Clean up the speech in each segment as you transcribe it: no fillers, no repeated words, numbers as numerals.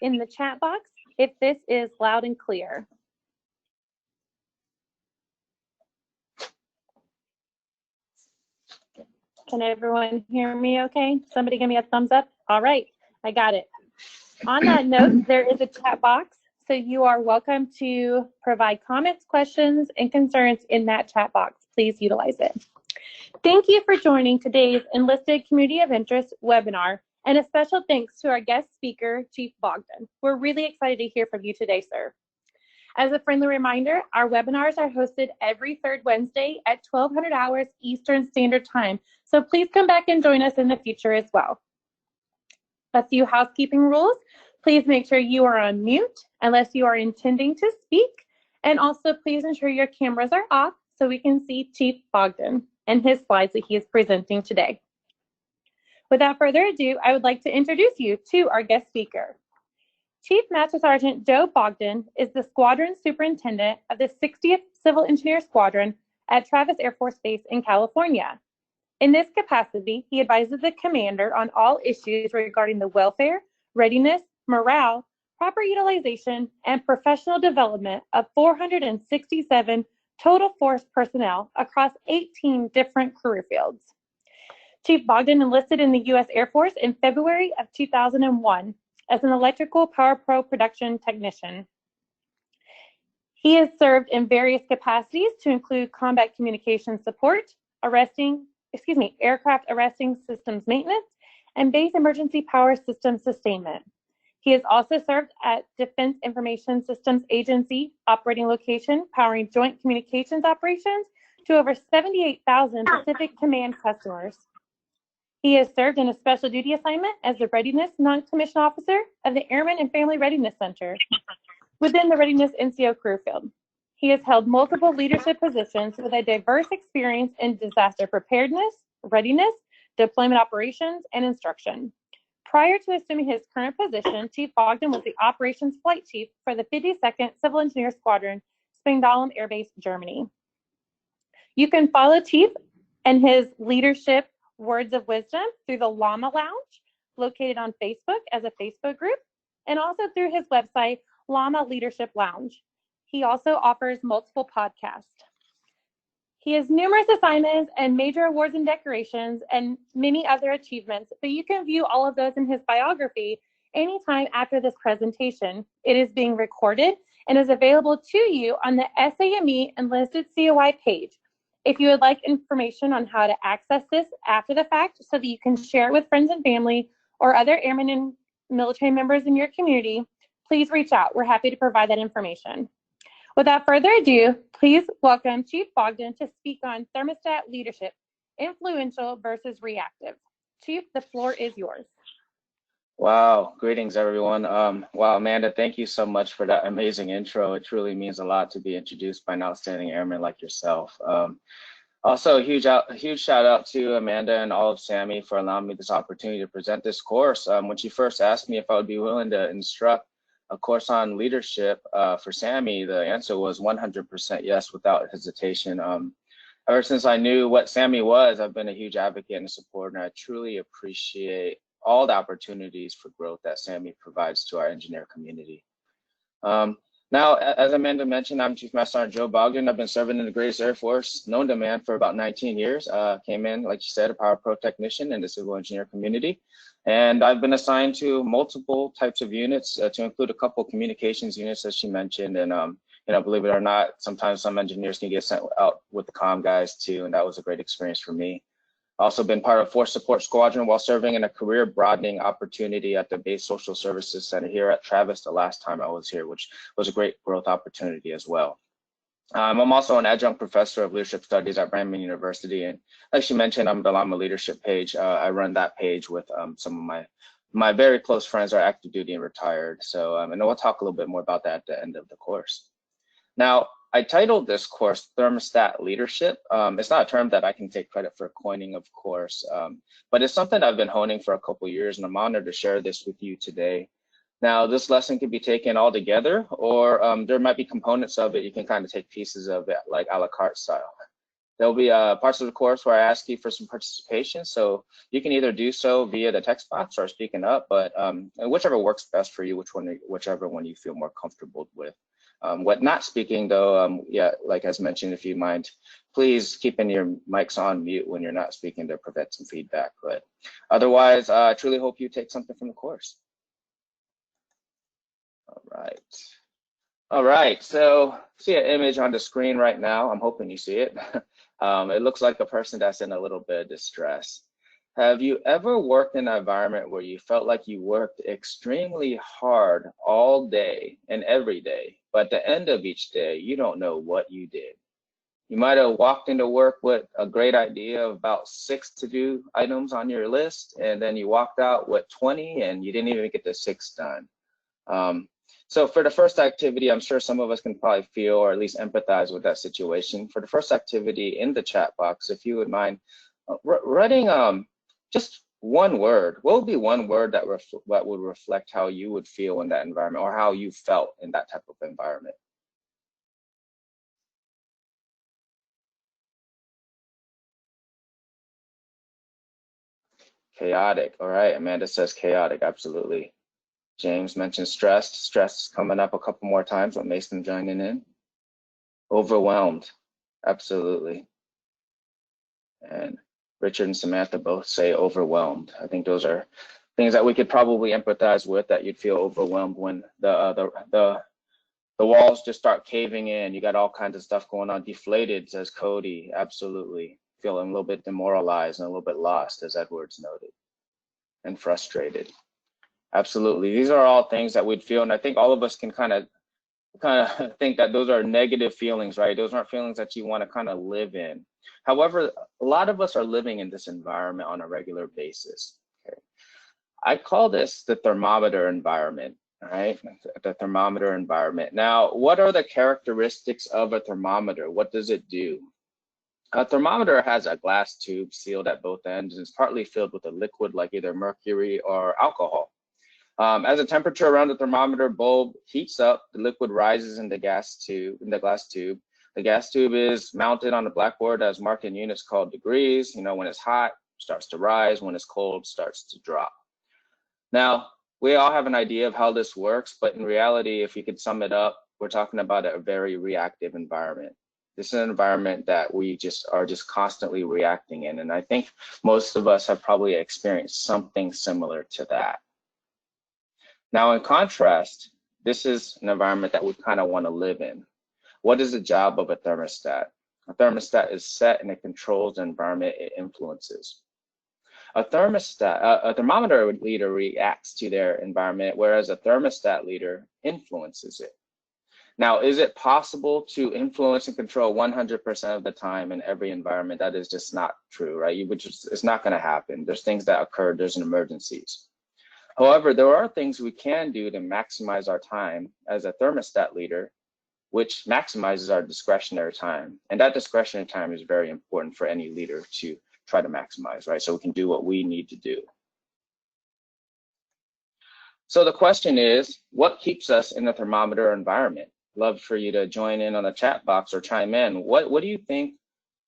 in the chat box if this is loud and clear. Can everyone hear me okay? Somebody give me a thumbs up. All right, I got it. On that note, there is a chat box, so you are welcome to provide comments, questions, and concerns in that chat box. Please utilize it. Thank you for joining today's Enlisted Community of Interest webinar, and a special thanks to our guest speaker, Chief Bogdan. We're really excited to hear from you today, sir. As a friendly reminder, our webinars are hosted every third Wednesday at 1200 hours Eastern Standard Time, so please come back and join us in the future as well. A few housekeeping rules. Please make sure you are on mute unless you are intending to speak, and also please ensure your cameras are off so we can see Chief Bogdan and his slides that he is presenting today. Without further ado, I would like to introduce you to our guest speaker. Chief Master Sergeant Joe Bogdan is the Squadron Superintendent of the 60th Civil Engineer Squadron at Travis Air Force Base in California. In this capacity, he advises the commander on all issues regarding the welfare, readiness, morale, proper utilization, and professional development of 467 total force personnel across 18 different career fields. Chief Bogdan enlisted in the U.S. Air Force in February of 2001 as an electrical power pro production technician. He has served in various capacities to include combat communication support, aircraft arresting systems maintenance, and base emergency power system sustainment. He has also served at Defense Information Systems Agency operating location, powering joint communications operations to over 78,000 Pacific Command customers. He has served in a special duty assignment as the Readiness Non-Commissioned Officer of the Airmen and Family Readiness Center within the Readiness NCO career field. He has held multiple leadership positions with a diverse experience in disaster preparedness, readiness, deployment operations, and instruction. Prior to assuming his current position, Chief Bogdan was the Operations Flight Chief for the 52nd Civil Engineer Squadron, Spangdahlem Air Base, Germany. You can follow Chief and his leadership words of wisdom through the Llama Lounge, located on Facebook as a Facebook group, and also through his website, Llama Leadership Lounge. He also offers multiple podcasts. He has numerous assignments and major awards and decorations and many other achievements, but you can view all of those in his biography anytime after this presentation. It is being recorded and is available to you on the SAME Enlisted COI page. If you would like information on how to access this after the fact so that you can share it with friends and family or other airmen and military members in your community, please reach out. We're happy to provide that information. Without further ado, please welcome Chief Bogdan to speak on thermostat leadership, influential versus reactive. Chief, the floor is yours. Wow, greetings everyone. Wow, Amanda, thank you so much for that amazing intro. It truly means a lot to be introduced by an outstanding airman like yourself. Also, a huge shout out to Amanda and all of SAME for allowing me this opportunity to present this course. When she first asked me if I would be willing to instruct a course on leadership for SAME, the answer was 100% yes, without hesitation. Ever since I knew what SAME was, I've been a huge advocate and supporter, and I truly appreciate all the opportunities for growth that SAME provides to our engineer community. Now, as Amanda mentioned, I'm Chief Master Sergeant Joe Bogdan. I've been serving in the greatest Air Force known to man for about 19 years. Came in, like you said, a Power Pro technician in the civil engineer community. And I've been assigned to multiple types of units to include a couple communications units, as she mentioned. And, you know, believe it or not, sometimes some engineers can get sent out with the comm guys too. And that was a great experience for me. Also been part of Force Support Squadron while serving in a career broadening opportunity at the Base Social Services Center here at Travis the last time I was here, which was a great growth opportunity as well. I'm also an adjunct professor of leadership studies at Brandman University. And like she mentioned, I'm the Llama Leadership page. I run that page with some of my very close friends are active duty and retired. So, and we'll talk a little bit more about that at the end of the course. Now, I titled this course Thermostat Leadership. It's not a term that I can take credit for coining, of course, but it's something I've been honing for a couple of years, and I'm honored to share this with you today. Now, this lesson can be taken all together, or there might be components of it you can kind of take pieces of it, like a la carte style. There'll be parts of the course where I ask you for some participation. So you can either do so via the text box or speaking up, but whichever works best for you, whichever one you feel more comfortable with. What not speaking though, yeah, like as mentioned, if you mind, please keeping your mics on mute when you're not speaking to prevent some feedback. But otherwise, I truly hope you take something from the course. All right. All right, so see an image on the screen right now. I'm hoping you see it. It looks like a person that's in a little bit of distress. Have you ever worked in an environment where you felt like you worked extremely hard all day and every day, but at the end of each day, you don't know what you did? You might have walked into work with a great idea of about 6 to-do items on your list, and then you walked out with 20 and you didn't even get the 6 done. So for the first activity, I'm sure some of us can probably feel or at least empathize with that situation. For the first activity in the chat box, if you would mind writing just one word. What would be one word that would reflect how you would feel in that environment or how you felt in that type of environment? Chaotic. All right, Amanda says chaotic, absolutely. James mentioned stressed. Stress coming up a couple more times with Mason joining in. Overwhelmed, absolutely. And Richard and Samantha both say overwhelmed. I think those are things that we could probably empathize with, that you'd feel overwhelmed when the walls just start caving in. You got all kinds of stuff going on. Deflated, says Cody, absolutely. Feeling a little bit demoralized and a little bit lost, as Edwards noted, and frustrated. Absolutely. These are all things that we'd feel, and I think all of us can kind of think that those are negative feelings, right? Those aren't feelings that you want to kind of live in. However, a lot of us are living in this environment on a regular basis. Okay. I call this the thermometer environment, right? The thermometer environment. Now, what are the characteristics of a thermometer? What does it do? A thermometer has a glass tube sealed at both ends and is partly filled with a liquid like either mercury or alcohol. As the temperature around the thermometer bulb heats up, the liquid rises in the glass tube. The gas tube is mounted on the blackboard as marked in units called degrees. You know, when it's hot, it starts to rise. When it's cold, it starts to drop. Now, we all have an idea of how this works, but in reality, if you could sum it up, we're talking about a very reactive environment. This is an environment that we are just constantly reacting in. And I think most of us have probably experienced something similar to that. Now, in contrast, this is an environment that we kind of want to live in. What is the job of a thermostat? A thermostat is set and it controls the environment it influences. A thermometer leader reacts to their environment, whereas a thermostat leader influences it. Now, is it possible to influence and control 100% of the time in every environment? That is just not true, right? It's not going to happen. There's things that occur, there's emergencies. However, there are things we can do to maximize our time as a thermostat leader, which maximizes our discretionary time. And that discretionary time is very important for any leader to try to maximize, right? So we can do what we need to do. So the question is, what keeps us in the thermometer environment? Love for you to join in on the chat box or chime in. What do you think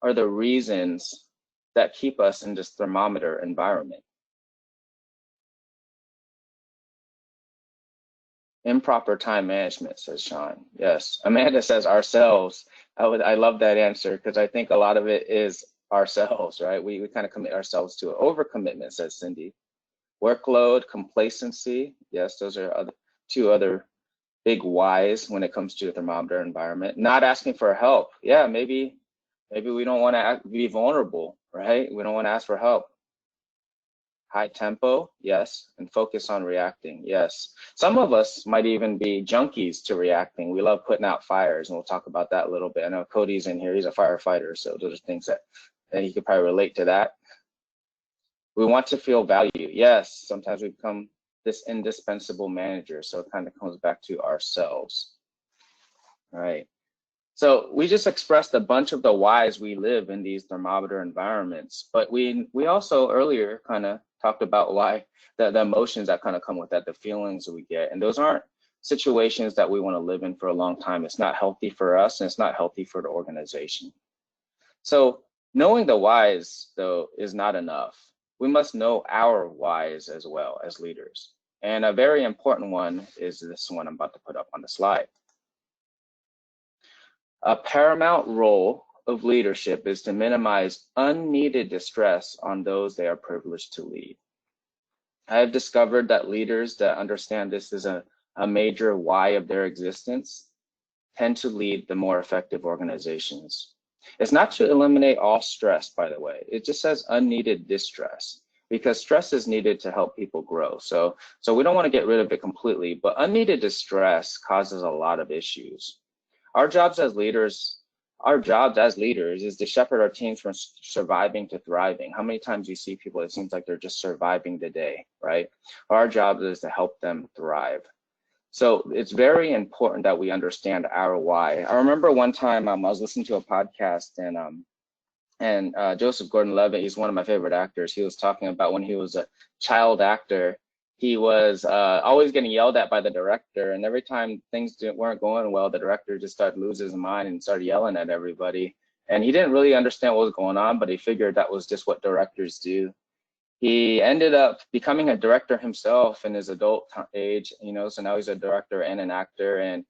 are the reasons that keep us in this thermometer environment? Improper time management, says Sean. Yes. Amanda says ourselves. I love that answer because I think a lot of it is ourselves, right? We kind of commit ourselves to it. Overcommitment, says Cindy. Workload, complacency. Yes, those are two other big whys when it comes to a thermometer environment. Not asking for help. Yeah, maybe we don't want to be vulnerable, right? We don't want to ask for help. High tempo, yes, and focus on reacting, yes. Some of us might even be junkies to reacting. We love putting out fires, and we'll talk about that a little bit. I know Cody's in here, he's a firefighter, so those are things that he could probably relate to that. We want to feel value, yes. Sometimes we become this indispensable manager, so it kind of comes back to ourselves, right? So we just expressed a bunch of the whys we live in these thermometer environments, but we also earlier kind of talked about why the emotions that kind of come with that, the feelings that we get, and those aren't situations that we want to live in for a long time. It's not healthy for us, and it's not healthy for the organization. So knowing the whys, though, is not enough. We must know our whys as well as leaders. And a very important one is this one I'm about to put up on the slide. A paramount role of leadership is to minimize unneeded distress on those they are privileged to lead. I have discovered that leaders that understand this is a major why of their existence tend to lead the more effective organizations. It's not to eliminate all stress, by the way. It just says unneeded distress, because stress is needed to help people grow. So we don't want to get rid of it completely, but unneeded distress causes a lot of issues. Our jobs as leaders is to shepherd our teams from surviving to thriving. How many times you see people, it seems like they're just surviving the day, right? Our job is to help them thrive. So it's very important that we understand our why. I remember one time I was listening to a podcast and Joseph Gordon-Levitt, he's one of my favorite actors. He was talking about when he was a child actor, he was always getting yelled at by the director, and every time things weren't going well, the director just started losing his mind and started yelling at everybody. And he didn't really understand what was going on, but he figured that was just what directors do. He ended up becoming a director himself in his adult age, you know, so now he's a director and an actor. And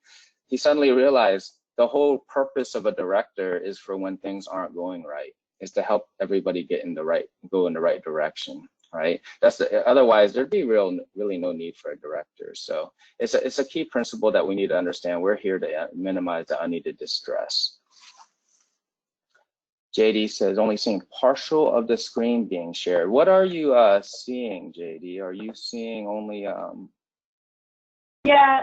he suddenly realized the whole purpose of a director is for when things aren't going right, is to help everybody go in the right direction, right? Otherwise there'd be really no need for a director. So it's a key principle that we need to understand. We're here to minimize the unneeded distress. JD says only seeing partial of the screen being shared. What are you seeing, JD? Are you seeing only? Yeah,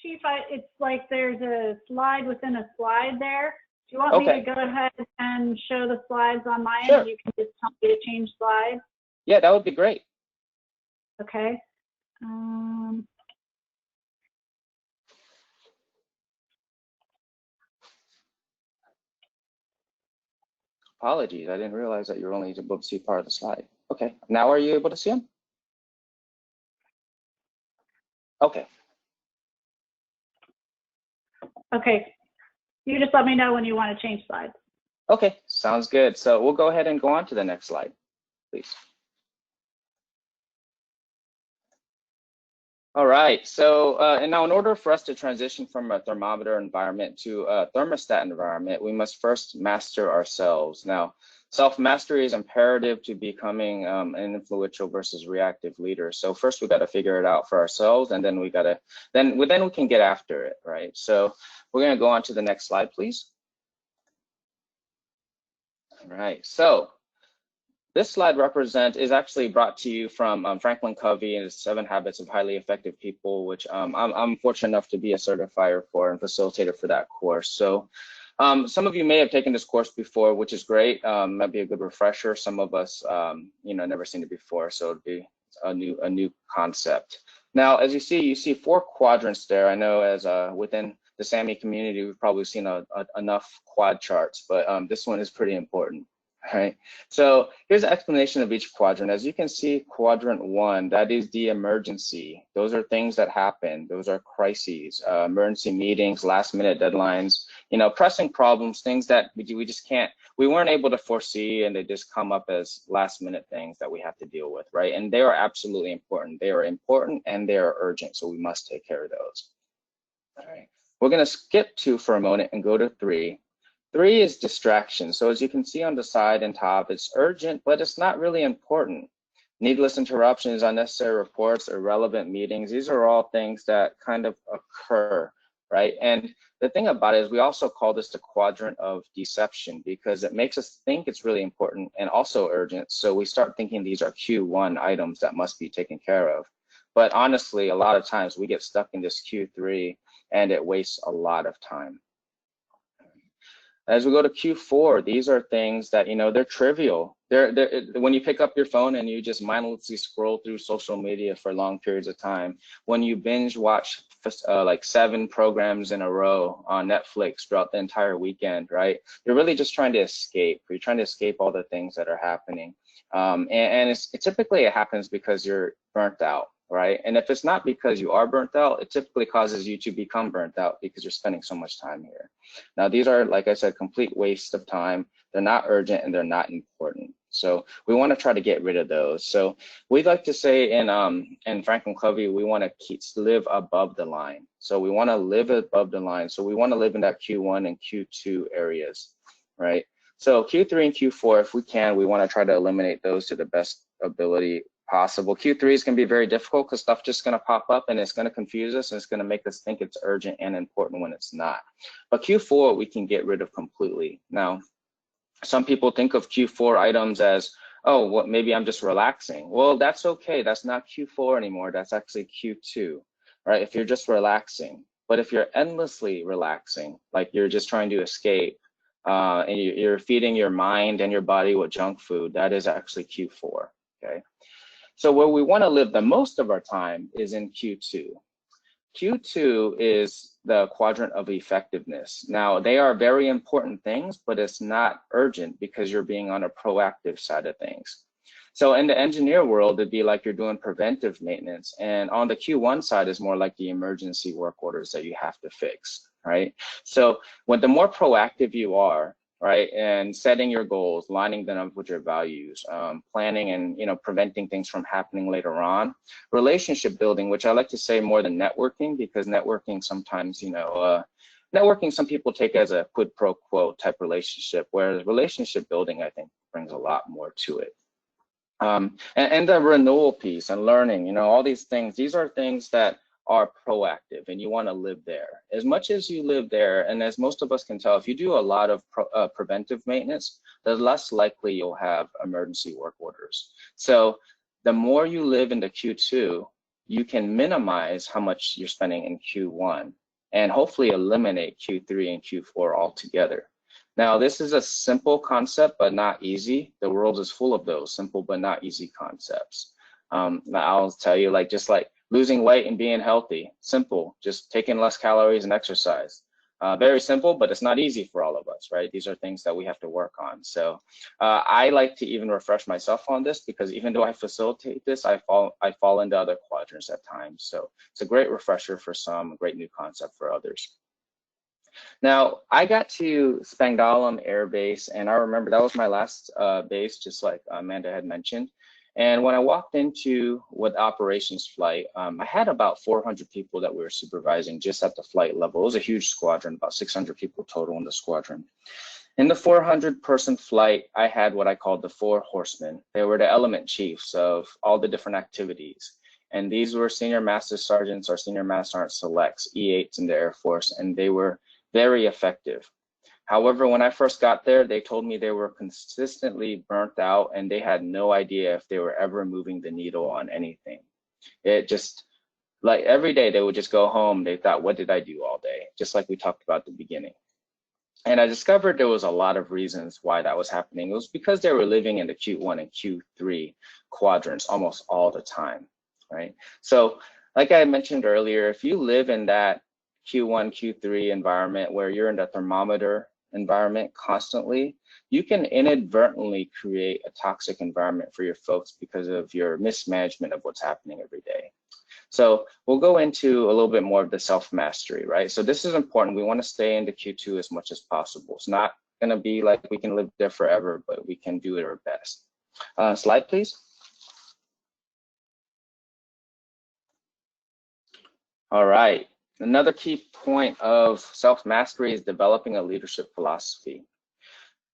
Chief, it's like there's a slide within a slide there. Do you want me to go ahead and show the slides on my end? You can just tell me to change slides. Yeah, that would be great. Okay. Apologies, I didn't realize that you're only able to see part of the slide. Okay, now are you able to see them? Okay. Okay, you just let me know when you want to change slides. Okay, sounds good. So we'll go ahead and go on to the next slide, please. All right, so and now in order for us to transition from a thermometer environment to a thermostat environment, we must first master ourselves. Now, self-mastery is imperative to becoming an influential versus reactive leader. So first we got to figure it out for ourselves, and then we can get after it, right? So we're going to go on to the next slide, please. All right, so this slide is actually brought to you from Franklin Covey and his 7 Habits of Highly Effective People, which I'm fortunate enough to be a certifier for and facilitator for that course. So some of you may have taken this course before, which is great. Might be a good refresher. Some of us, never seen it before, so it'd be a new concept. Now, as you see 4 quadrants there. I know as within the SAMI community, we've probably seen enough quad charts, but this one is pretty important. All right, so here's an explanation of each quadrant. As you can see, quadrant 1, that is the emergency. Those are things that happen. Those are crises, emergency meetings, last minute deadlines, pressing problems, things that we weren't able to foresee, and they just come up as last minute things that we have to deal with, right? And they are absolutely important. They are important and they are urgent, so we must take care of those. All right, we're gonna skip 2 for a moment and go to 3. 3 is distraction. So as you can see on the side and top, it's urgent, but it's not really important. Needless interruptions, unnecessary reports, irrelevant meetings, these are all things that kind of occur, right? And the thing about it is we also call this the quadrant of deception, because it makes us think it's really important and also urgent. So we start thinking these are Q1 items that must be taken care of. But honestly, a lot of times we get stuck in this Q3 and it wastes a lot of time. As we go to Q4, these are things that, they're trivial. They're when you pick up your phone and you just mindlessly scroll through social media for long periods of time, when you binge watch like 7 programs in a row on Netflix throughout the entire weekend, right? You're really just trying to escape. You're trying to escape all the things that are happening. And typically it happens because you're burnt out, right? And if it's not because you are burnt out, it typically causes you to become burnt out because you're spending so much time here. Now, these are, like I said, complete waste of time. they're not urgent, and they're not important. So we want to try to get rid of those. So we'd like to say in Franklin Covey, we want to live above the line. So we want to live above the line. So we want to live in that Q1 and Q2 areas, right? So Q3 and Q4, if we can, we want to try to eliminate those to the best ability possible. Q3 is going to be very difficult because stuff just going to pop up and it's going to confuse us and it's going to make us think it's urgent and important when it's not. But Q4 we can get rid of completely. Now, some people think of Q4 items as, oh, well, maybe I'm just relaxing. Well, that's okay. That's not Q4 anymore. That's actually Q2, right? If you're just relaxing. But if you're endlessly relaxing, like you're just trying to escape, and you're feeding your mind and your body with junk food, that is actually Q4, okay? So where we want to live the most of our time is in Q2. Q2 is the quadrant of effectiveness. Now, they are very important things, but it's not urgent because you're being on a proactive side of things. So in the engineer world, it'd be like you're doing preventive maintenance. And on the Q1 side is more like the emergency work orders that you have to fix, right? So the more proactive you are, right, and setting your goals, lining them up with your values, planning and preventing things from happening later on. Relationship building, which I like to say more than networking, because networking sometimes, networking some people take as a quid pro quo type relationship, whereas relationship building I think brings a lot more to it. And the renewal piece and learning, all these things, these are things that are proactive and you want to live there. As much as you live there, and as most of us can tell, if you do a lot of preventive maintenance, the less likely you'll have emergency work orders. So the more you live in the Q2, you can minimize how much you're spending in Q1 and hopefully eliminate Q3 and Q4 altogether. Now, this is a simple concept, but not easy. The world is full of those simple but not easy concepts. I'll tell you, just like losing weight and being healthy, simple, just taking less calories and exercise. Very simple, but it's not easy for all of us, right? These are things that we have to work on. So I like to even refresh myself on this because even though I facilitate this, I fall into other quadrants at times. So it's a great refresher for some, a great new concept for others. Now, I got to Spangdahlem Air Base, and I remember that was my last base, just like Amanda had mentioned. And when I walked into with operations flight, I had about 400 people that we were supervising just at the flight level. It was a huge squadron, about 600 people total in the squadron. In the 400-person flight, I had what I called the 4 horsemen. They were the element chiefs of all the different activities. And these were senior master sergeants or senior master sergeant selects, E8s in the Air Force, and they were very effective. However, when I first got there, they told me they were consistently burnt out and they had no idea if they were ever moving the needle on anything. It just, like every day they would just go home, they thought, what did I do all day? Just like we talked about at the beginning. And I discovered there was a lot of reasons why that was happening. It was because they were living in the Q1 and Q3 quadrants almost all the time, right? So like I mentioned earlier, if you live in that Q1, Q3 environment where you're in the thermometer environment constantly, you can inadvertently create a toxic environment for your folks because of your mismanagement of what's happening every day. So we'll go into a little bit more of the self-mastery, right? So this is important. We want to stay into Q2 as much as possible. It's not going to be like we can live there forever, but we can do it our best. Slide, please. All right. Another key point of self-mastery is developing a leadership philosophy.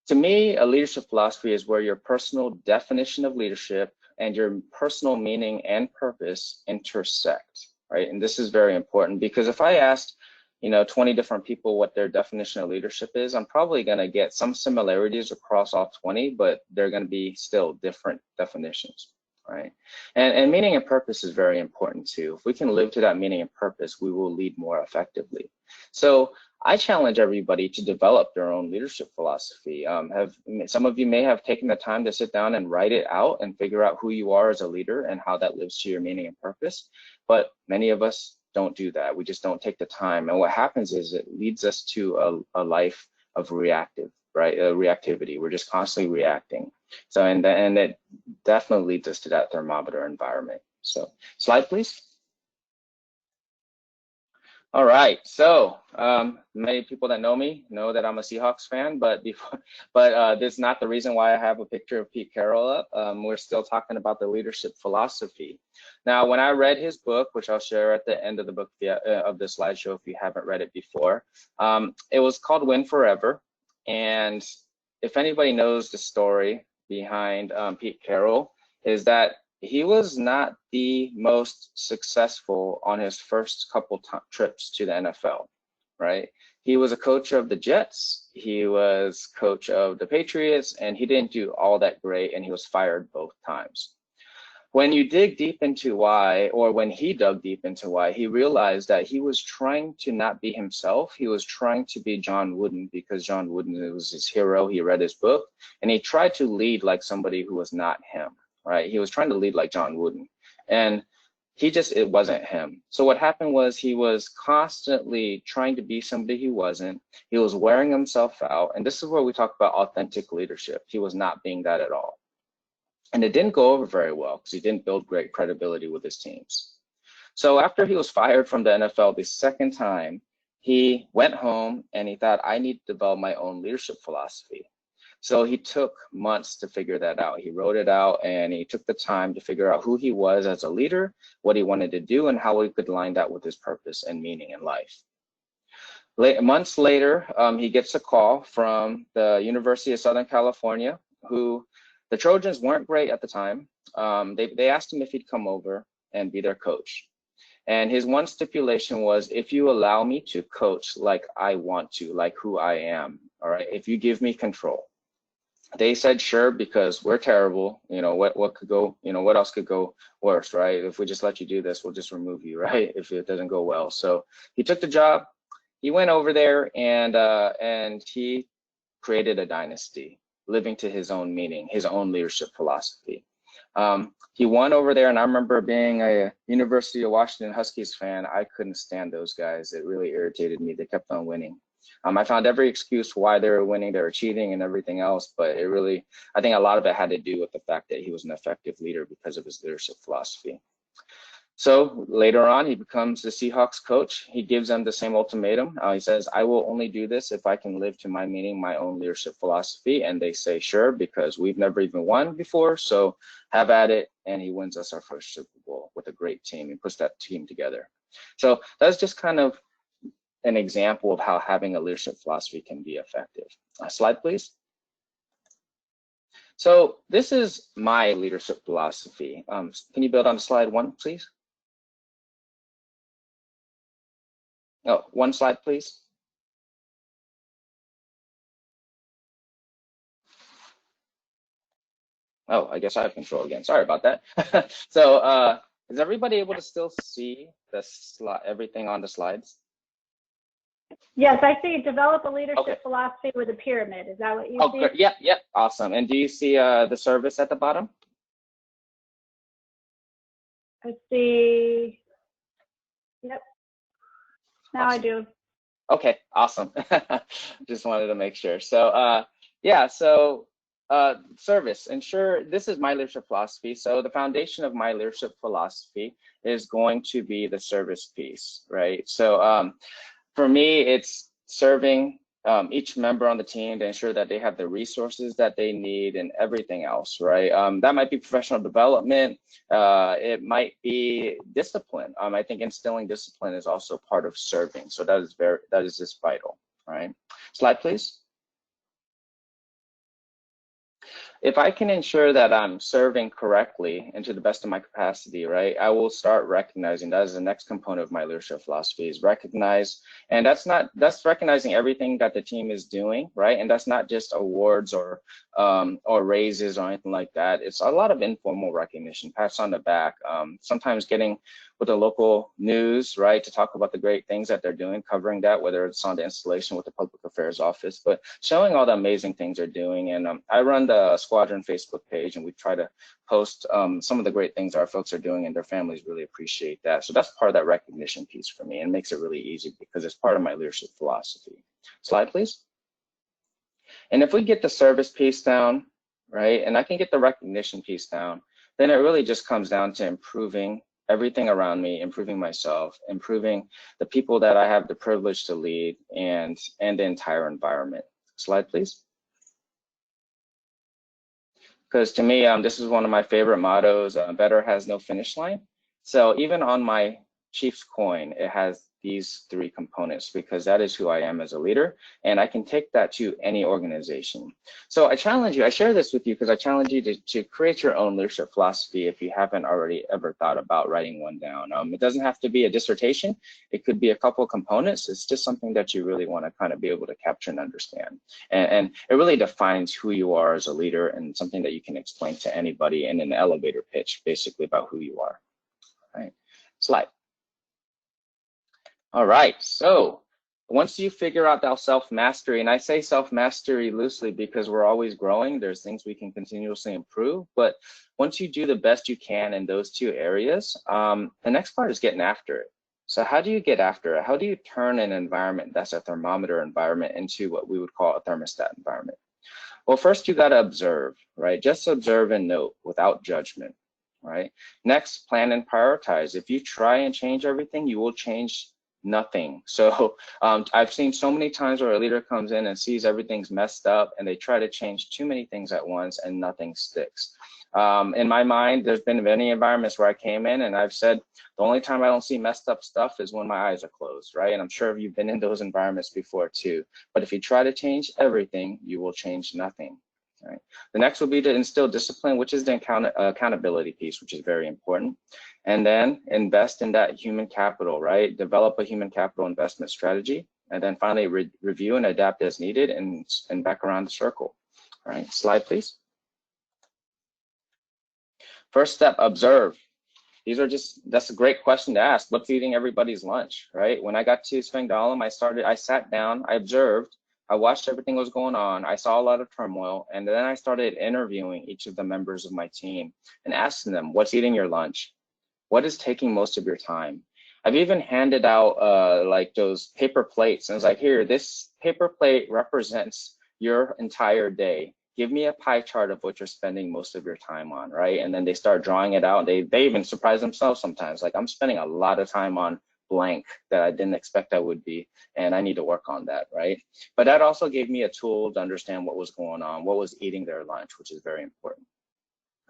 To me, a leadership philosophy is where your personal definition of leadership and your personal meaning and purpose intersect, right? And this is very important because if I asked, 20 different people what their definition of leadership is, I'm probably going to get some similarities across all 20, but they're going to be still different definitions. Right. And meaning and purpose is very important too. If we can live to that meaning and purpose, we will lead more effectively. So I challenge everybody to develop their own leadership philosophy. Some of you may have taken the time to sit down and write it out and figure out who you are as a leader and how that lives to your meaning and purpose. But many of us don't do that. We just don't take the time. And what happens is it leads us to a life of reactive, right? Reactivity. We're just constantly reacting. So, and it definitely leads us to that thermometer environment. So, slide, please. All right, so many people that know me know that I'm a Seahawks fan, but this is not the reason why I have a picture of Pete Carroll up. We're still talking about the leadership philosophy. Now, when I read his book, which I'll share at the end of the book of the slideshow if you haven't read it before, it was called Win Forever. And if anybody knows the story behind Pete Carroll, is that he was not the most successful on his first couple trips to the NFL, right? He was a coach of the Jets, he was coach of the Patriots, and he didn't do all that great, and he was fired both times. When you dig deep into why, or when he dug deep into why, he realized that he was trying to not be himself. He was trying to be John Wooden because John Wooden was his hero. He read his book, and he tried to lead like somebody who was not him. Right? He was trying to lead like John Wooden, and it wasn't him. So what happened was he was constantly trying to be somebody he wasn't. He was wearing himself out, and this is where we talk about authentic leadership. He was not being that at all. And it didn't go over very well because he didn't build great credibility with his teams. So after he was fired from the NFL the second time, he went home and he thought, I need to develop my own leadership philosophy. So he took months to figure that out. He wrote it out and he took the time to figure out who he was as a leader, what he wanted to do, and how he could line that with his purpose and meaning in life. Months later, he gets a call from the University of Southern California, who the Trojans weren't great at the time. They asked him if he'd come over and be their coach. And his one stipulation was, if you allow me to coach like I want to, like who I am, all right, if you give me control. They said sure, because we're terrible. You know, what could go, you know, what else could go worse, right? If we just let you do this, we'll just remove you, right? If it doesn't go well. So he took the job. He went over there and he created a dynasty, living to his own meaning, his own leadership philosophy. He won over there, and I remember being a University of Washington Huskies fan. I couldn't stand those guys. It really irritated me. They kept on winning. I found every excuse why they were winning. They were cheating and everything else, but I think a lot of it had to do with the fact that he was an effective leader because of his leadership philosophy. So later on, he becomes the Seahawks coach. He gives them the same ultimatum. He says, I will only do this if I can live to my meaning, my own leadership philosophy. And they say, sure, because we've never even won before. So have at it. And he wins us our first Super Bowl with a great team and puts that team together. So that's just kind of an example of how having a leadership philosophy can be effective. Slide, please. So this is my leadership philosophy. Can you build on slide 1, please? Oh, 1 slide, please. Oh, I guess I have control again. Sorry about that. So is everybody able to still see the everything on the slides? Yes, I see. Develop a leadership philosophy with a pyramid. Is that what you see? Good. Yeah, awesome. And do you see the service at the bottom? I see. Yep. Now awesome. I do. Okay, awesome. Just wanted to make sure. So yeah, so service. Ensure, this is my leadership philosophy. So the foundation of my leadership philosophy is going to be the service piece, right? So for me, it's serving each member on the team to ensure that they have the resources that they need and everything else, right? That might be professional development. It might be discipline. I think instilling discipline is also part of serving. So that is just vital, right? Slide, please. If I can ensure that I'm serving correctly and to the best of my capacity, right, I will start recognizing. That is the next component of my leadership philosophy, is recognize. And that's recognizing everything that the team is doing, right? And that's not just awards or raises or anything like that. It's a lot of informal recognition, pats on the back, sometimes getting with the local news, right, to talk about the great things that they're doing, covering that, whether it's on the installation with the public affairs office, but showing all the amazing things they're doing. And I run the Squadron Facebook page, and we try to post some of the great things our folks are doing, and their families really appreciate that. So that's part of that recognition piece for me, and makes it really easy because it's part of my leadership philosophy. Slide, please. And if we get the service piece down, right, and I can get the recognition piece down, then it really just comes down to improving everything around me, improving myself, improving the people that I have the privilege to lead, and the entire environment. Slide, please. Because to me, this is one of my favorite mottos, better has no finish line. So even on my Chief's coin, it has these 3 components, because that is who I am as a leader, and I can take that to any organization. So I challenge you, I share this with you because I challenge you to create your own leadership philosophy if you haven't already ever thought about writing one down. It doesn't have to be a dissertation. It could be a couple of components. It's just something that you really want to kind of be able to capture and understand. And it really defines who you are as a leader, and something that you can explain to anybody in an elevator pitch, basically about who you are. All right, slide. All right, so once you figure out that self-mastery, and I say self-mastery loosely because we're always growing, there's things we can continuously improve, but once you do the best you can in those 2 areas, the next part is getting after it. So how do you get after it? How do you turn an environment that's a thermometer environment into what we would call a thermostat environment? Well, first you gotta observe, right? Just observe and note without judgment, right? Next, plan and prioritize. If you try and change everything, you will change nothing. So I've seen so many times where a leader comes in and sees everything's messed up, and they try to change too many things at once, and nothing sticks. In my mind, there's been many environments where I came in and I've said, the only time I don't see messed up stuff is when my eyes are closed, right? And I'm sure you've been in those environments before too. But if you try to change everything, you will change nothing. Right. The next will be to instill discipline, which is the accountability piece, which is very important. And then invest in that human capital, right? Develop a human capital investment strategy. And then finally review and adapt as needed, and back around the circle. All right, slide, please. First step, observe. That's a great question to ask. What's eating everybody's lunch, right? When I got to Spangdahlem, I sat down, I observed, I watched everything that was going on. I saw a lot of turmoil, and then I started interviewing each of the members of my team and asking them, what's eating your lunch? What is taking most of your time? I've even handed out like those paper plates, and I was like, here, this paper plate represents your entire day. Give me a pie chart of what you're spending most of your time on, right? And then they start drawing it out. They even surprise themselves sometimes. Like, I'm spending a lot of time on blank that I didn't expect I would be, and I need to work on that, right? But that also gave me a tool to understand what was going on, what was eating their lunch, which is very important.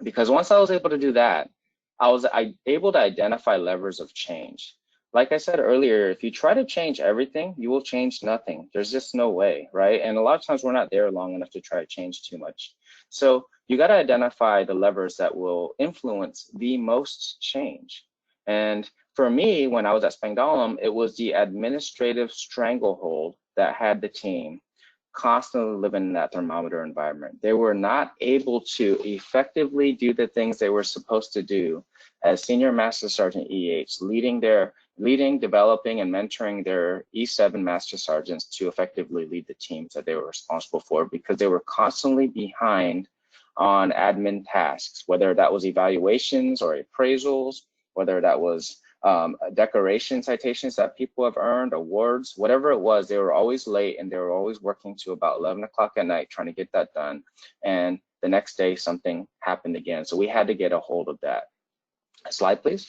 Because once I was able to do that, I was able to identify levers of change. Like I said earlier, if you try to change everything, you will change nothing. There's just no way, right? And a lot of times we're not there long enough to try to change too much. So you got to identify the levers that will influence the most change. And for me, when I was at Spangdahlem, it was the administrative stranglehold that had the team constantly living in that thermometer environment. They were not able to effectively do the things they were supposed to do as Senior Master Sergeant EH, leading, developing, and mentoring their E7 Master Sergeants to effectively lead the teams that they were responsible for, because they were constantly behind on admin tasks, whether that was evaluations or appraisals, whether that was decoration citations that people have earned, awards, whatever it was. They were always late, and they were always working to about 11 o'clock at night trying to get that done. And the next day something happened again. So we had to get a hold of that. Slide, please.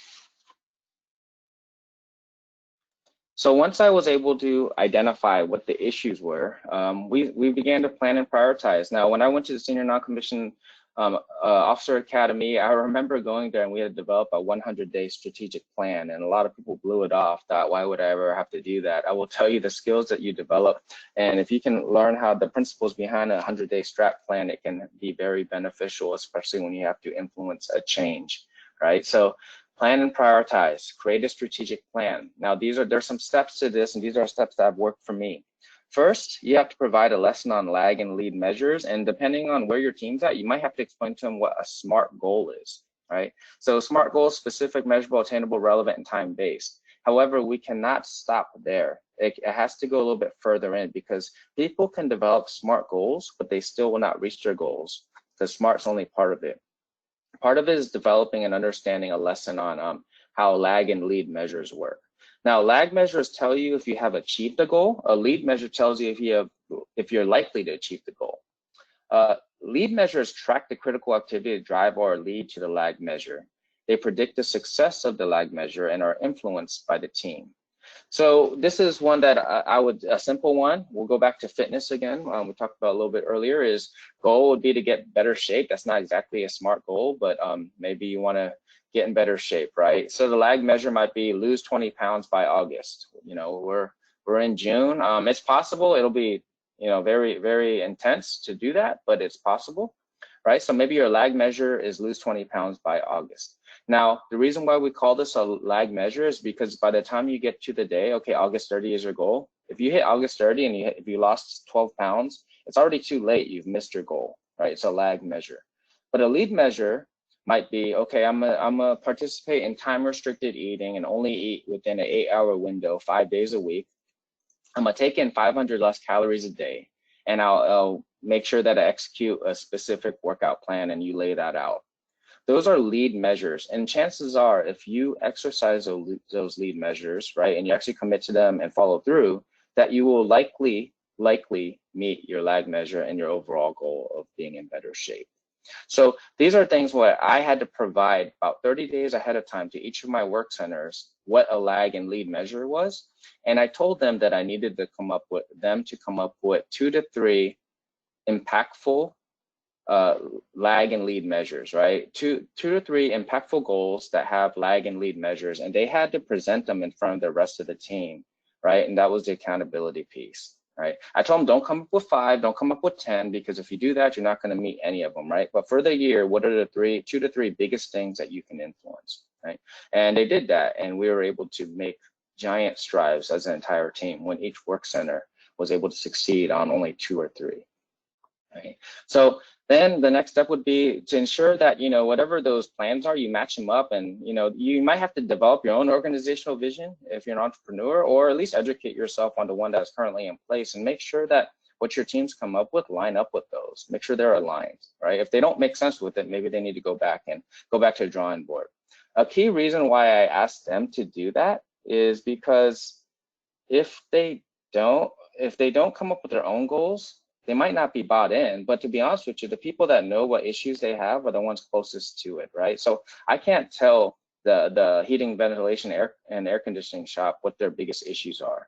So once I was able to identify what the issues were, we began to plan and prioritize. Now, when I went to the Senior Non-Commissioned Officer Academy, I remember going there and we had to develop a 100-day strategic plan, and a lot of people blew it off, thought, why would I ever have to do that? I will tell you the skills that you develop, and if you can learn how the principles behind a 100-day strat plan, it can be very beneficial, especially when you have to influence a change, right? So plan and prioritize, create a strategic plan. Now, there's some steps to this, and these are steps that have worked for me. First, you have to provide a lesson on lag and lead measures, and depending on where your team's at, you might have to explain to them what a SMART goal is, right? So SMART goal is specific, measurable, attainable, relevant, and time-based. However, we cannot stop there. It has to go a little bit further in, because people can develop SMART goals, but they still will not reach their goals, because SMART's only part of it. Part of it is developing and understanding a lesson on how lag and lead measures work. Now, lag measures tell you if you have achieved a goal. A lead measure tells you if you're likely to achieve the goal. Lead measures track the critical activity to drive or lead to the lag measure. They predict the success of the lag measure and are influenced by the team. So this is one that a simple one. We'll go back to fitness again. We talked about a little bit earlier is goal would be to get better shape. That's not exactly a SMART goal, but maybe you want to get in better shape, right? So the lag measure might be lose 20 pounds by August. You know, we're in June. It's possible. It'll be, you know, very, very intense to do that, but it's possible, right? So maybe your lag measure is lose 20 pounds by August. Now, the reason why we call this a lag measure is because by the time you get to the day, okay, August 30 is your goal. If you hit August 30 and if you lost 12 pounds, it's already too late. You've missed your goal, right? It's a lag measure. But a lead measure might be, okay, I'm gonna participate in time restricted eating and only eat within an 8-hour window, 5 days a week. I'm gonna take in 500 less calories a day, and I'll make sure that I execute a specific workout plan and you lay that out. Those are lead measures, and chances are if you exercise those lead measures, right, and you actually commit to them and follow through, that you will likely meet your lag measure and your overall goal of being in better shape. So these are things where I had to provide about 30 days ahead of time to each of my work centers what a lag and lead measure was, and I told them that I needed to come up with 2 to 3 impactful lag and lead measures, right? Two to three impactful goals that have lag and lead measures, and they had to present them in front of the rest of the team, right? And that was the accountability piece, right? I told them don't come up with 5, don't come up with 10, because if you do that, you're not going to meet any of them, right? But for the year, what are the 2 to 3 biggest things that you can influence, right? And they did that, and we were able to make giant strides as an entire team when each work center was able to succeed on only 2 or 3. Right. So then the next step would be to ensure that, you know, whatever those plans are, you match them up, and, you know, you might have to develop your own organizational vision if you're an entrepreneur, or at least educate yourself on the one that's currently in place, and make sure that what your teams come up with line up with those. Make sure they're aligned, right? If they don't make sense with it, maybe they need to go back to the drawing board. A key reason why I asked them to do that is because if they don't come up with their own goals, they might not be bought in. But to be honest with you, the people that know what issues they have are the ones closest to it, right? So I can't tell the heating, ventilation, air conditioning shop what their biggest issues are.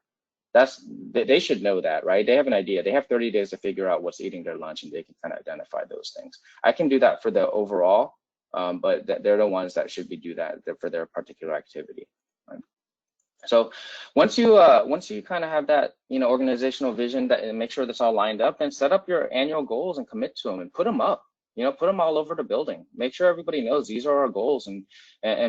They should know that, right? They have an idea. They have 30 days to figure out what's eating their lunch, and they can kind of identify those things. I can do that for the overall, but they're the ones that should do that for their particular activity. Right? So once you kind of have that, you know, organizational vision, that, and make sure that's all lined up, and set up your annual goals and commit to them and put them up. You know, put them all over the building. Make sure everybody knows these are our goals, and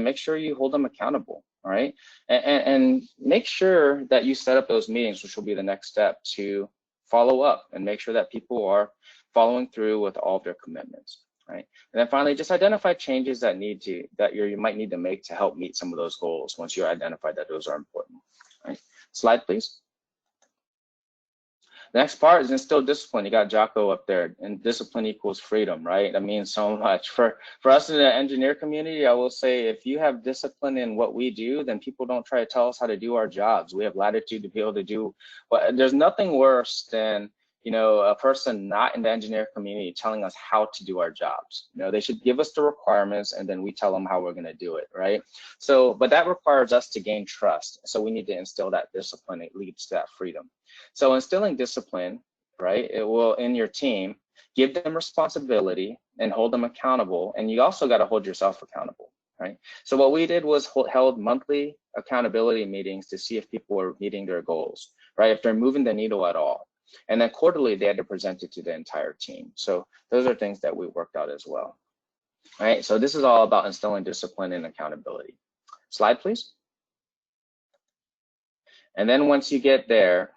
make sure you hold them accountable. All right, and make sure that you set up those meetings, which will be the next step, to follow up and make sure that people are following through with all of their commitments. Right. And then finally, just identify changes that you might need to make to help meet some of those goals once you identify that those are important. Right. Slide, please. The next part is instill discipline. You got Jocko up there, and discipline equals freedom, right? That means so much. For us in the engineer community, I will say, if you have discipline in what we do, then people don't try to tell us how to do our jobs. We have latitude to be able to do, but there's nothing worse than, you know, a person not in the engineer community telling us how to do our jobs. You know, they should give us the requirements, and then we tell them how we're going to do it, right? So, but that requires us to gain trust. So we need to instill that discipline. It leads to that freedom. So instilling discipline, right, it will, in your team, give them responsibility and hold them accountable. And you also got to hold yourself accountable, right? So what we did was held monthly accountability meetings to see if people were meeting their goals, right? If they're moving the needle at all. And then quarterly, they had to present it to the entire team. So those are things that we worked out as well. All right, so this is all about instilling discipline and accountability. Slide, please. And then once you get there,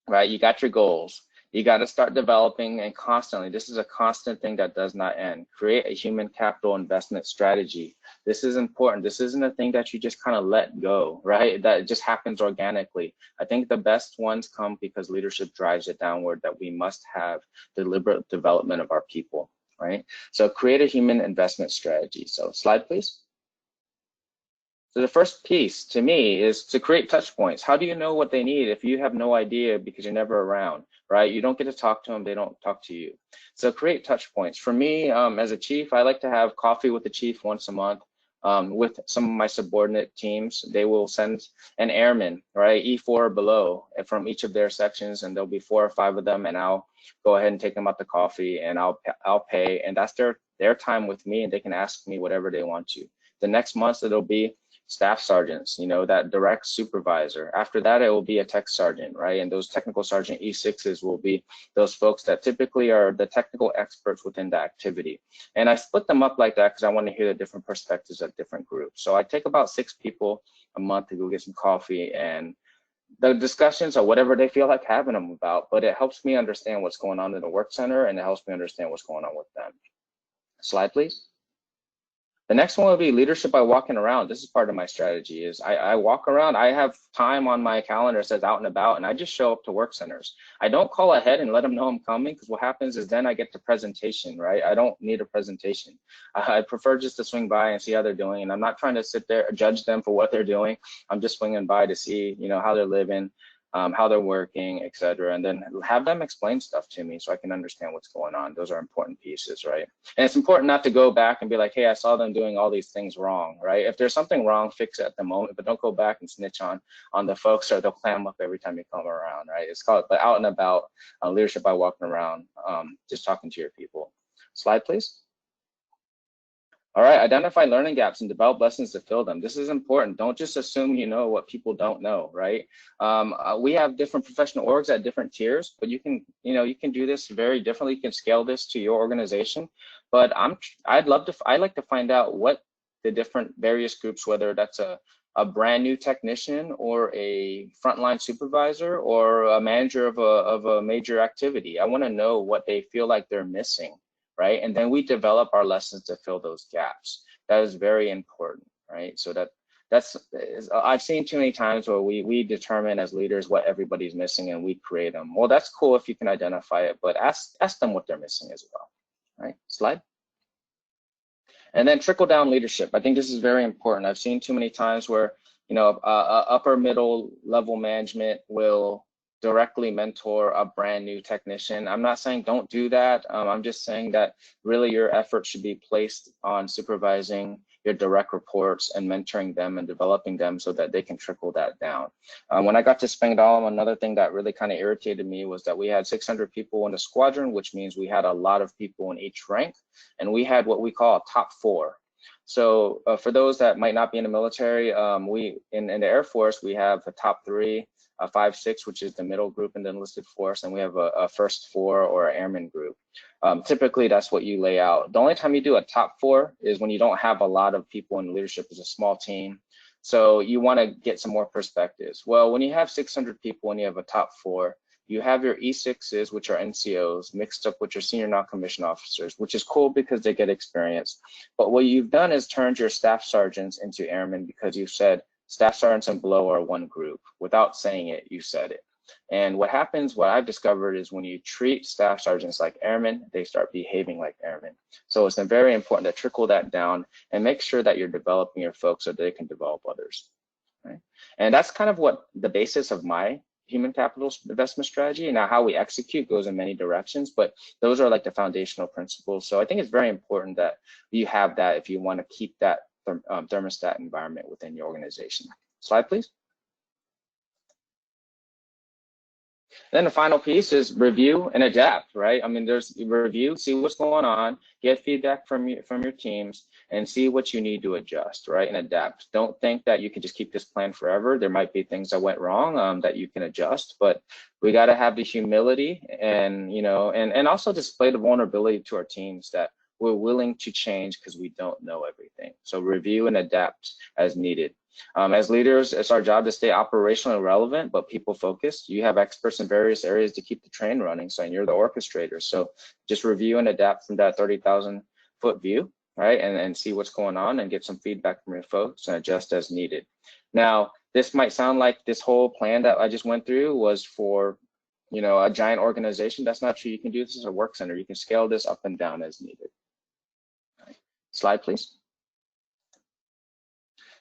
right, you got your goals. You got to start developing, and constantly, this is a constant thing that does not end. Create a human capital investment strategy. This is important. This isn't a thing that you just kind of let go, right? That just happens organically. I think the best ones come because leadership drives it downward, that we must have deliberate development of our people, right? So create a human investment strategy. So slide, please. So the first piece to me is to create touch points. How do you know what they need if you have no idea because you're never around, right? You don't get to talk to them, they don't talk to you. So create touch points. For me, as a chief, I like to have coffee with the chief once a month. with some of my subordinate teams. They will send an airman, right, E4 or below, from each of their sections, and there'll be 4 or 5 of them, and I'll go ahead and take them out to coffee, and I'll pay, and that's their time with me, and they can ask me whatever they want to. The next month it'll be staff sergeants, you know, that direct supervisor. After that, it will be a tech sergeant, right? And those technical sergeant E6s will be those folks that typically are the technical experts within the activity. And I split them up like that because I want to hear the different perspectives of different groups. So I take about 6 people a month to go get some coffee, and the discussions are whatever they feel like having them about, but it helps me understand what's going on in the work center, and it helps me understand what's going on with them. Slide, please. The next one will be leadership by walking around. This is part of my strategy. Is I walk around. I have time on my calendar that says out and about, and I just show up to work centers. I don't call ahead and let them know I'm coming, because what happens is then I get the presentation, right? I don't need a presentation. I prefer just to swing by and see how they're doing, and I'm not trying to sit there and judge them for what they're doing. I'm just swinging by to see, you know, how they're living, how they're working, etc., and then have them explain stuff to me so I can understand what's going on. Those are important pieces, right? And it's important not to go back and be like, hey, I saw them doing all these things wrong, right? If there's something wrong, fix it at the moment, but don't go back and snitch on the folks, or they'll clam up every time you come around, right? It's called the out and about leadership by walking around, just talking to your people. Slide, please. All right, identify learning gaps and develop lessons to fill them. This is important. Don't just assume you know what people don't know, right? We have different professional orgs at different tiers, but you can do this very differently. You can scale this to your organization. But I'd like to find out what the different various groups, whether that's a brand new technician or a frontline supervisor or a manager of a major activity. I want to know what they feel like they're missing. Right? And then we develop our lessons to fill those gaps. That is very important, right? So I've seen too many times where we determine as leaders what everybody's missing and we create them. Well, that's cool if you can identify it, but ask them what they're missing as well, right? Slide. And then trickle down leadership. I think this is very important. I've seen too many times where, you know, upper middle level management will directly mentor a brand new technician. I'm not saying don't do that. I'm just saying that really your effort should be placed on supervising your direct reports and mentoring them and developing them so that they can trickle that down. When I got to Spangdahlem, another thing that really kind of irritated me was that we had 600 people in the squadron, which means we had a lot of people in each rank, and we had what we call a top 4. So for those that might not be in the military, we in the Air Force, we have a top 3, a 5-6, which is the middle group in the enlisted force, and we have a first 4 or an airman group. Typically, that's what you lay out. The only time you do a top 4 is when you don't have a lot of people in leadership. It's a small team, so you want to get some more perspectives. Well, when you have 600 people and you have a top 4, you have your E6s, which are NCOs, mixed up with your senior non-commissioned officers, which is cool because they get experience. But what you've done is turned your staff sergeants into airmen, because you said staff sergeants and below are one group. Without saying it, you said it. And what happens, what I've discovered, is when you treat staff sergeants like airmen, they start behaving like airmen. So it's very important to trickle that down and make sure that you're developing your folks so they can develop others. Right? And that's kind of what the basis of my human capital investment strategy. Now, how we execute goes in many directions, but those are like the foundational principles. So I think it's very important that you have that if you want to keep that thermostat environment within your organization. Slide, please. Then the final piece is review and adapt, right? I mean, there's review, see what's going on, get feedback from your teams, and see what you need to adjust, right? And adapt. Don't think that you can just keep this plan forever. There might be things that went wrong that you can adjust, but we got to have the humility and, you know, and also display the vulnerability to our teams that we're willing to change because we don't know everything. So review and adapt as needed. As leaders, it's our job to stay operationally relevant, but people focused. You have experts in various areas to keep the train running, so, and you're the orchestrator. So just review and adapt from that 30,000-foot view, right? And see what's going on and get some feedback from your folks and adjust as needed. Now, this might sound like this whole plan that I just went through was for, you know, a giant organization. That's not true. You can do this as a work center. You can scale this up and down as needed. Right. Slide, please.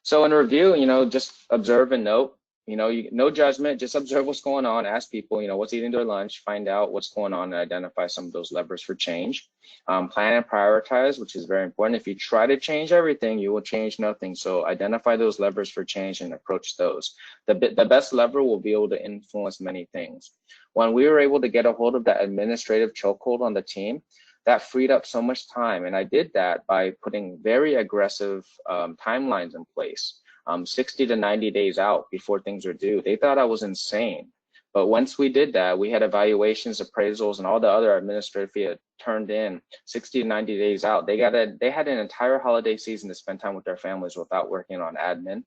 So in review, you know, just observe and note, no judgment, just observe what's going on, ask people, what's eating their lunch, find out what's going on, and identify some of those levers for change. Plan and prioritize, which is very important. If you try to change everything, you will change nothing. So identify those levers for change and approach those. The best lever will be able to influence many things. When we were able to get a hold of that administrative chokehold on the team, that freed up so much time. And I did that by putting very aggressive timelines in place. 60 to 90 days out before things are due. They thought I was insane. But once we did that, we had evaluations, appraisals, and all the other administrative fee turned in 60 to 90 days out. They had an entire holiday season to spend time with their families without working on admin.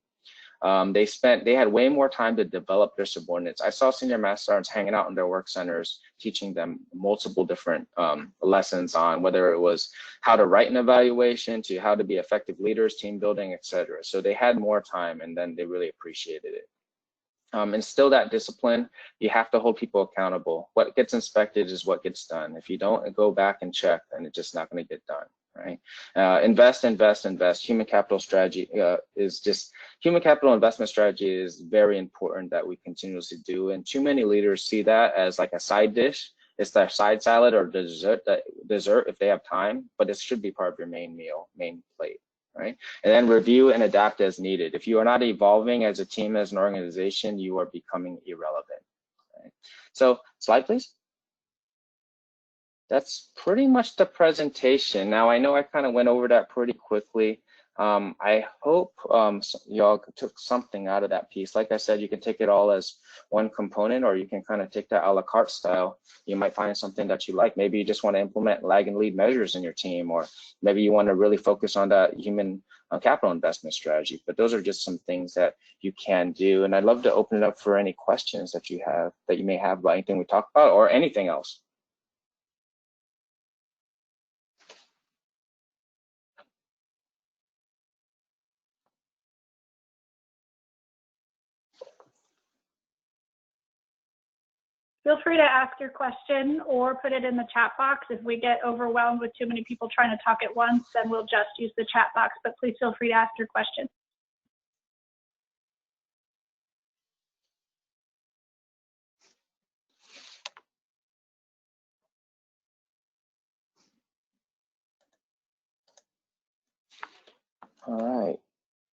They had way more time to develop their subordinates. I saw senior master sergeants hanging out in their work centers, teaching them multiple different lessons on whether it was how to write an evaluation to how to be effective leaders, team building, etc. So they had more time, and then they really appreciated it. Instill that discipline. You have to hold people accountable. What gets inspected is what gets done. If you don't go back and check, then it's just not going to get done. Right? Invest. Human capital strategy human capital investment strategy is very important that we continuously do. And too many leaders see that as like a side dish. It's their side salad or dessert if they have time, but it should be part of your main meal, main plate. Right? And then review and adapt as needed. If you are not evolving as a team, as an organization, you are becoming irrelevant. Right? So slide, please. That's pretty much the presentation. Now, I know I kind of went over that pretty quickly. I hope y'all took something out of that piece. Like I said, you can take it all as one component, or you can kind of take that a la carte style. You might find something that you like. Maybe you just want to implement lag and lead measures in your team, or maybe you want to really focus on that human capital investment strategy. But those are just some things that you can do. And I'd love to open it up for any questions that you may have about anything we talked about or anything else. Feel free to ask your question or put it in the chat box. If we get overwhelmed with too many people trying to talk at once, then we'll just use the chat box, but please feel free to ask your question. All right.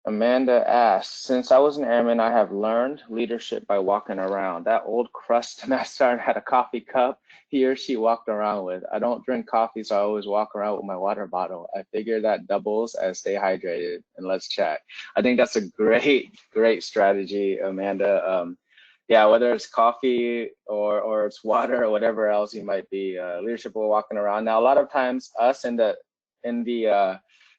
Amanda asks, since I was an airman, I have learned leadership by walking around. That old crust master sergeant had a coffee cup he or she walked around with. I don't drink coffee, so I always walk around with my water bottle. I figure that doubles as stay hydrated, and let's chat. I think that's a great strategy, Amanda. Yeah, whether it's coffee or it's water or whatever else you might be, leadership while walking around. Now, a lot of times us in the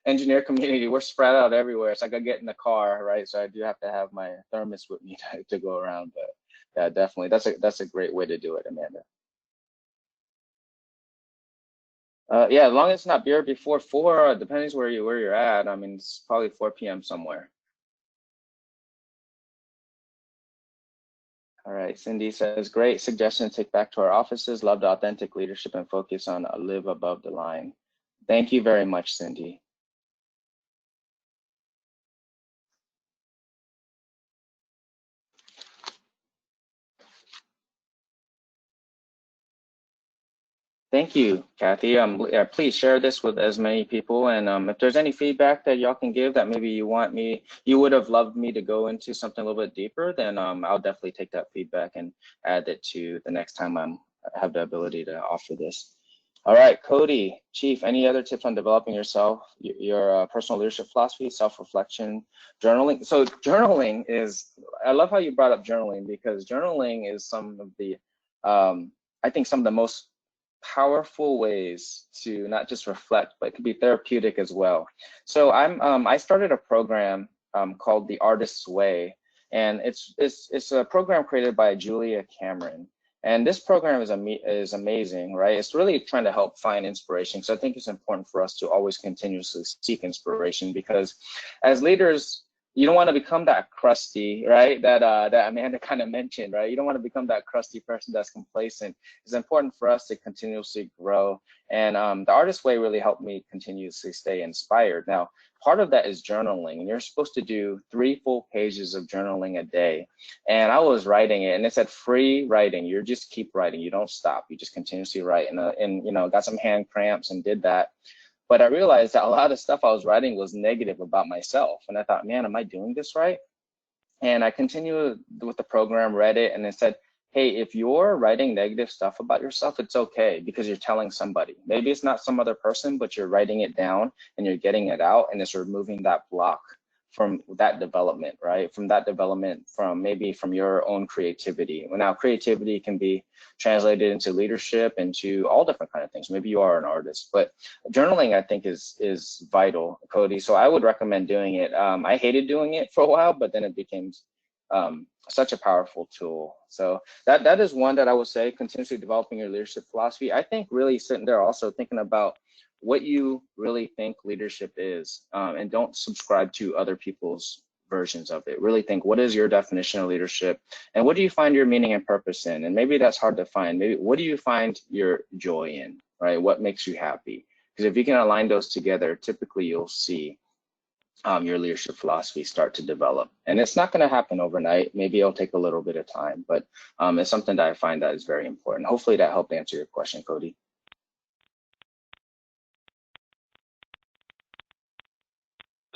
engineer community, we're spread out everywhere. It's like I get in the car, right? So I do have to have my thermos with me to go around. But yeah, definitely, that's a great way to do it, Amanda. Yeah, as long as it's not beer before 4, depends where you're at. I mean, it's probably 4 p.m. somewhere. All right, Cindy says, great suggestion to take back to our offices. Loved authentic leadership and focus on live above the line. Thank you very much, Cindy. Thank you, Kathy. Please share this with as many people. And if there's any feedback that y'all can give that maybe you would have loved me to go into something a little bit deeper, then I'll definitely take that feedback and add it to the next time I have the ability to offer this. All right, Cody, Chief, any other tips on developing yourself, your personal leadership philosophy, self-reflection, journaling? So journaling is, I love how you brought up journaling, because journaling is some of the, I think some of the most powerful ways to not just reflect, but it could be therapeutic as well. So I started a program called The Artist's Way, and it's a program created by Julia Cameron. And this program is amazing, right? It's really trying to help find inspiration. So I think it's important for us to always continuously seek inspiration, because as leaders, you don't want to become that crusty, right? That Amanda kind of mentioned, right? You don't want to become that crusty person that's complacent. It's important for us to continuously grow. And the artist way really helped me continuously stay inspired. Now, part of that is journaling. And you're supposed to do 3 full pages of journaling a day. And I was writing it, and it said free writing. You just keep writing. You don't stop. You just continuously write. And you know, got some hand cramps and did that. But I realized that a lot of stuff I was writing was negative about myself. And I thought, man, am I doing this right? And I continued with the program, read it, and it said, hey, if you're writing negative stuff about yourself, it's okay because you're telling somebody. Maybe it's not some other person, but you're writing it down and you're getting it out, and it's removing that block from that development, right? From that development, from maybe from your own creativity. Well, now creativity can be translated into leadership, into all different kind of things. Maybe you are an artist, but journaling I think is vital, Cody. So I would recommend doing it. I hated doing it for a while, but then it became such a powerful tool. So that is one that I would say, continuously developing your leadership philosophy. I think really sitting there also thinking about what you really think leadership is, and don't subscribe to other people's versions of it. Really think, what is your definition of leadership, and what do you find your meaning and purpose in? And maybe that's hard to find. Maybe what do you find your joy in, right? What makes you happy? Because if you can align those together, typically you'll see your leadership philosophy start to develop. And it's not going to happen overnight. Maybe it'll take a little bit of time, but it's something that I find that is very important. Hopefully that helped answer your question, Cody.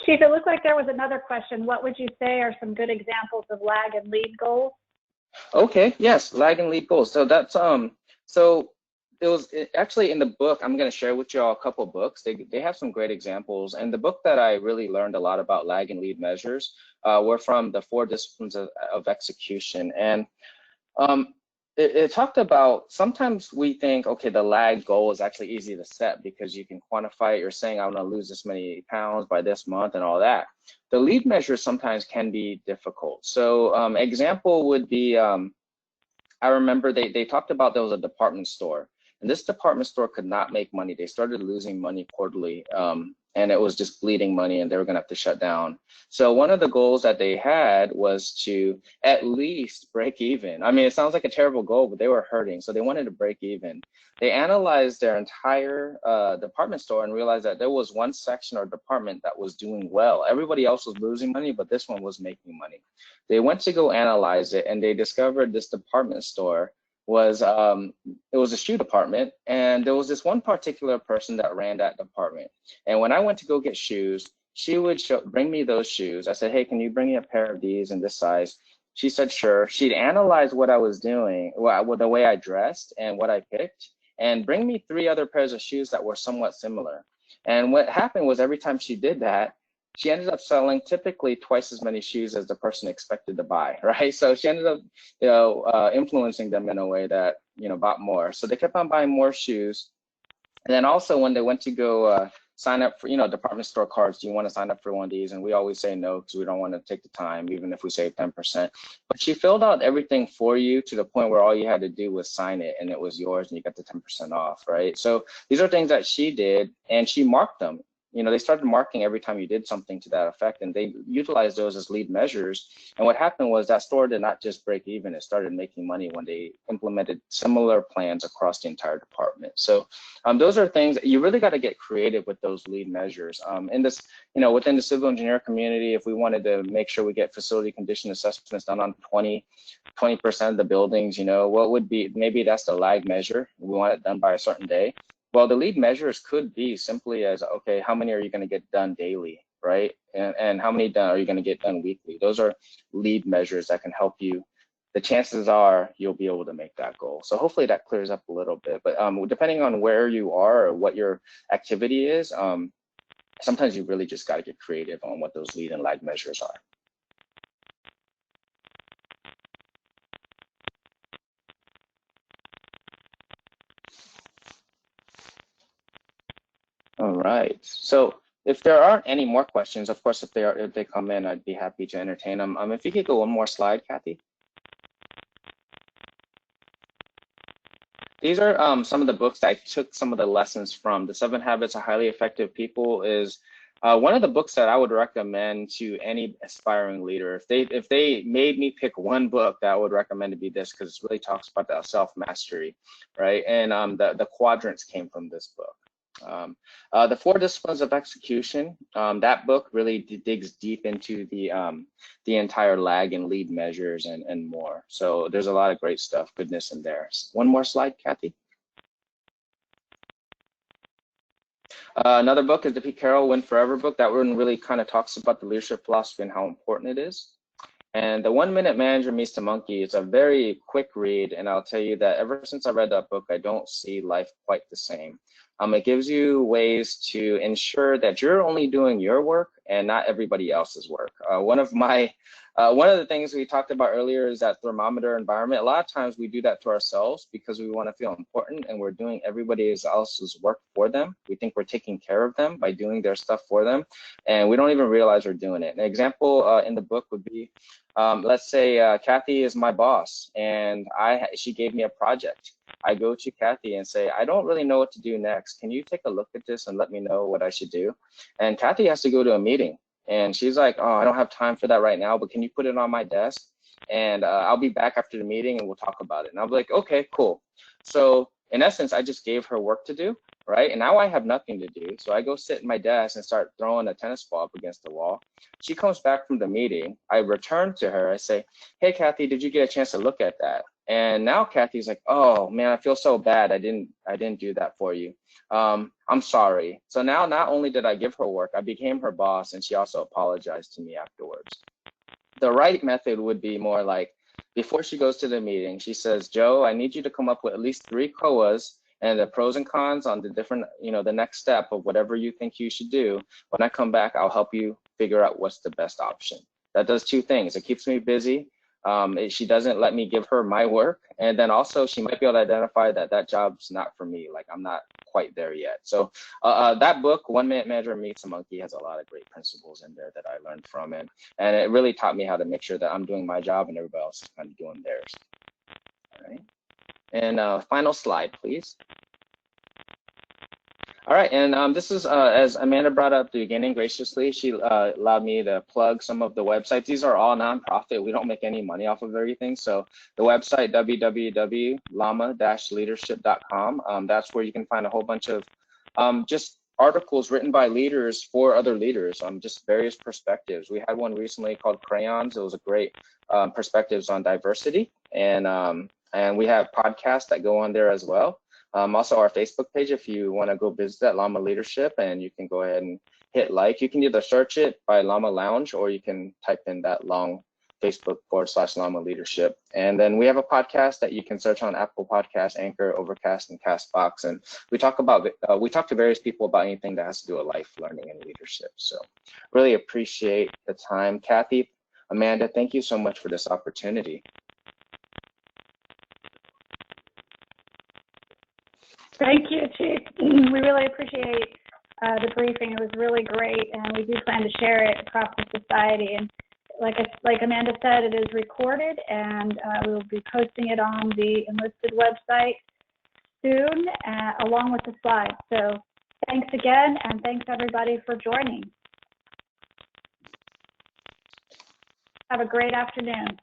Chief, it looked like there was another question. What would you say are some good examples of lag and lead goals? Okay, yes, lag and lead goals. So that's so it was actually in the book. I'm going to share with you all a couple of books. They have some great examples. And the book that I really learned a lot about lag and lead measures were from the 4 disciplines of execution. And it talked about, sometimes we think, okay, the lag goal is actually easy to set because you can quantify it. You're saying, I want to lose this many pounds by this month and all that. The lead measures sometimes can be difficult. So example would be, I remember they talked about there was a department store, and this department store could not make money. They started losing money quarterly, and it was just bleeding money, and they were gonna have to shut down. So one of the goals that they had was to at least break even. I mean, it sounds like a terrible goal, but they were hurting, so they wanted to break even. They analyzed their entire department store and realized that there was one section or department that was doing well. Everybody else was losing money, but this one was making money. They went to go analyze it, and they discovered this department store was it was a shoe department, and there was this one particular person that ran that department. And when I went to go get shoes, she would bring me those shoes. I said, hey, can you bring me a pair of these in this size? She said, sure. She'd analyze what I was doing, the way I dressed and what I picked, and bring me 3 other pairs of shoes that were somewhat similar. And what happened was every time she did that, she ended up selling typically twice as many shoes as the person expected to buy, right? So she ended up, influencing them in a way that, bought more. So they kept on buying more shoes. And then also when they went to go sign up for, department store cards, do you want to sign up for one of these? And we always say no, because we don't want to take the time, even if we save 10%. But she filled out everything for you to the point where all you had to do was sign it, and it was yours, and you got the 10% off, right? So these are things that she did, and she marked them. They started marking every time you did something to that effect, and they utilized those as lead measures. And what happened was that store did not just break even, it started making money when they implemented similar plans across the entire department. So those are things that you really got to get creative with those lead measures. In this, within the civil engineer community, if we wanted to make sure we get facility condition assessments done on 20% of the buildings, what would be, maybe that's the lag measure. We want it done by a certain day. Well, the lead measures could be simply as, okay, how many are you going to get done daily, right? And how many are you going to get done weekly? Those are lead measures that can help you. The chances are you'll be able to make that goal. So hopefully that clears up a little bit. But depending on where you are or what your activity is, sometimes you really just got to get creative on what those lead and lag measures are. All right. So if there aren't any more questions, of course, if they come in, I'd be happy to entertain them. If you could go one more slide, Kathy. These are some of the books that I took some of the lessons from. The 7 Habits of Highly Effective People is One of the books that I would recommend to any aspiring leader, if they made me pick one book that I would recommend to be this, because it really talks about that self-mastery, right? And the quadrants came from this book. The 4 Disciplines of Execution, that book really digs deep into the entire lag and lead measures and more. So there's a lot of great stuff, goodness in there. One more slide, Kathy. Another book is the Carroll Win Forever book. That one really kind of talks about the leadership philosophy and how important it is. And the 1 Minute Manager Meets the Monkey is a very quick read, and I'll tell you that ever since I read that book, I don't see life quite the same. It gives you ways to ensure that you're only doing your work and not everybody else's work. One of the things we talked about earlier is that thermometer environment. A lot of times we do that to ourselves because we want to feel important and we're doing everybody else's work for them. We think we're taking care of them by doing their stuff for them, and we don't even realize we're doing it. An example in the book would be, let's say Kathy is my boss and she gave me a project. I go to Kathy and say, I don't really know what to do next. Can you take a look at this and let me know what I should do? And Kathy has to go to a meeting. And she's like, oh, I don't have time for that right now, but can you put it on my desk? And I'll be back after the meeting and we'll talk about it. And I'll be like, okay, cool. So in essence, I just gave her work to do, right? And now I have nothing to do. So I go sit at my desk and start throwing a tennis ball up against the wall. She comes back from the meeting. I return to her. I say, hey, Kathy, did you get a chance to look at that? And now Kathy's like, oh man, I feel so bad. I didn't do that for you. I'm sorry. So now not only did I give her work, I became her boss, and she also apologized to me afterwards. The right method would be more like, before she goes to the meeting, she says, Joe, I need you to come up with at least 3 COAs and the pros and cons on the different, the next step of whatever you think you should do. When I come back, I'll help you figure out what's the best option. That does 2 things. It keeps me busy. She doesn't let me give her my work, and then also she might be able to identify that job's not for me, like I'm not quite there yet. So that book, 1 Minute Manager Meets a Monkey, has a lot of great principles in there that I learned from it, and it really taught me how to make sure that I'm doing my job and everybody else is kind of doing theirs. All right, and final slide, please. All right, and this is, as Amanda brought up at the beginning graciously, she allowed me to plug some of the websites. These are all nonprofit. We don't make any money off of everything. So the website, www.llama-leadership.com, that's where you can find a whole bunch of just articles written by leaders for other leaders on just various perspectives. We had one recently called Crayons. It was a great perspectives on diversity. And we have podcasts that go on there as well. Also our Facebook page, if you want to go visit that, Llama Leadership, and you can go ahead and hit like. You can either search it by Llama Lounge, or you can type in that long Facebook.com/Llama Leadership. And then we have a podcast that you can search on Apple Podcasts, Anchor, Overcast, and Castbox. And we talk to various people about anything that has to do with life, learning, and leadership. So really appreciate the time. Kathy, Amanda, thank you so much for this opportunity. Thank you, Chief. We really appreciate the briefing. It was really great, and we do plan to share it across the society. And like Amanda said, it is recorded, and we will be posting it on the Enlisted website soon, along with the slides. So thanks again, and thanks everybody for joining. Have a great afternoon.